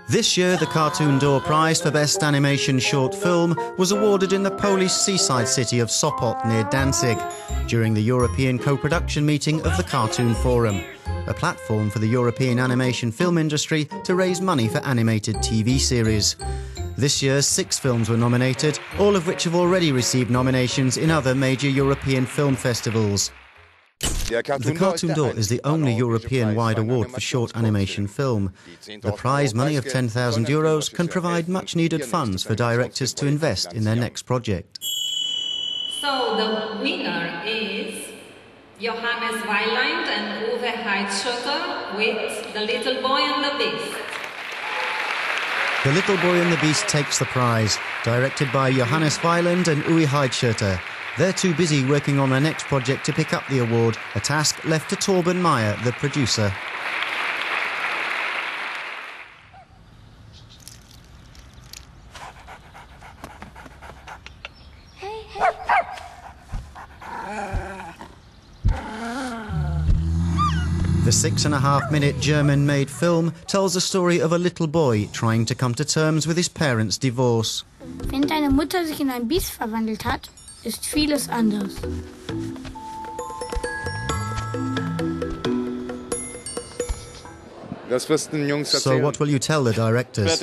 This year, the Cartoon Door Prize for Best Animation Short Film was awarded in the Polish seaside city of Sopot near Danzig during the European co-production meeting of the Cartoon Forum, a platform for the European animation film industry to raise money for animated TV series. This year, 6 films were nominated, all of which have already received nominations in other major European film festivals. The Cartoon Door is the only European-wide award for short animation film. The prize money of €10,000 can provide much-needed funds for directors to invest in their next project. So the winner is Johannes Weiland and Uwe Heidschütter with The Little Boy and the Beast. The Little Boy and the Beast takes the prize, directed by Johannes Weiland and Uwe Heidschütter. They're too busy working on their next project to pick up the award, a task left to Torben Meyer, the producer. The 6.5-minute German-made film tells the story of a little boy trying to come to terms with his parents' divorce. Wenn deine Mutter sich in ein Biest verwandelt hat, ist vieles anders. So what will you tell the directors?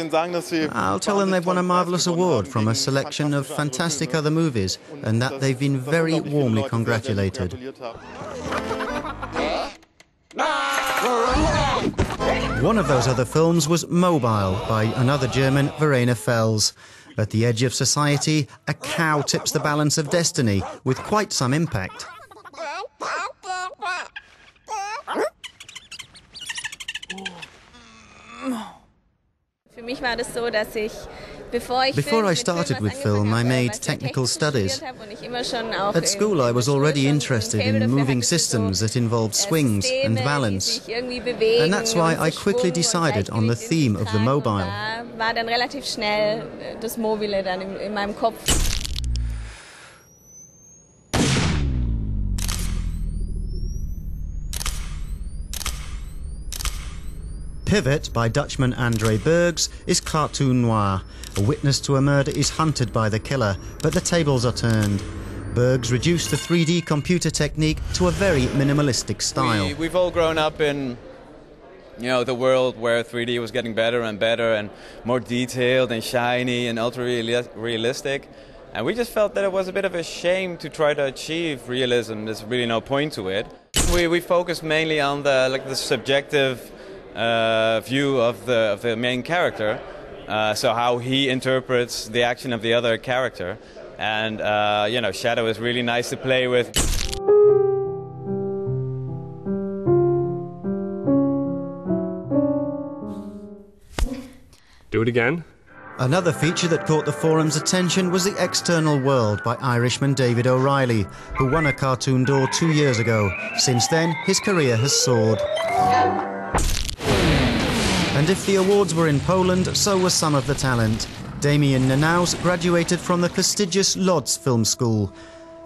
I'll tell them they've won a marvellous award from a selection of fantastic other movies and that they've been very warmly congratulated. One of those other films was Mobile by another German, Verena Fells. At the edge of society, a cow tips the balance of destiny with quite some impact. Before I started with film, I made technical studies. At school, I was already interested in moving systems that involved swings and balance. And that's why I quickly decided on the theme of the mobile. Pivot by Dutchman André Bergs is cartoon noir. A witness to a murder is hunted by the killer, but the tables are turned. Bergs reduced the 3D computer technique to a very minimalistic style. We've all grown up in, the world where 3D was getting better and more detailed and shiny and ultra-realistic. And we just felt that it was a bit of a shame to try to achieve realism. There's really no point to it. We focused mainly on the subjective view of the main character, so how he interprets the action of the other character, and Shadow is really nice to play with. Do it again. Another feature that caught the forum's attention was The External World by Irishman David O'Reilly, who won a Cartoon Door 2 years ago. Since then, his career has soared. And if the awards were in Poland, so was some of the talent. Damien Annouce graduated from the prestigious Lodz Film School.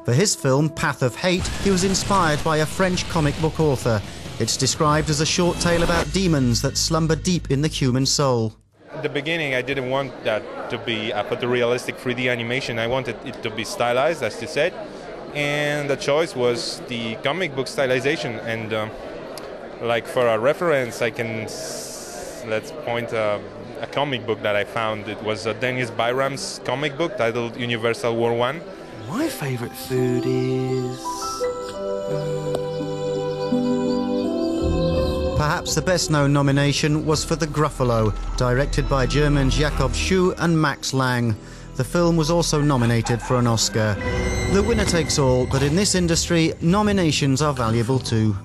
For his film, Path of Hate, he was inspired by a French comic book author. It's described as a short tale about demons that slumber deep in the human soul. At the beginning, I didn't want that to be a photorealistic 3D animation. I wanted it to be stylized, as you said. And the choice was the comic book stylization. And for a reference, let's point a comic book that I found. It was Dennis Byram's comic book titled Universal War I. My favourite food is... Perhaps the best-known nomination was for The Gruffalo, directed by Germans Jakob Schuh and Max Lang. The film was also nominated for an Oscar. The winner takes all, but in this industry, nominations are valuable too.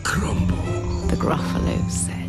Crumble. The Gruffalo said.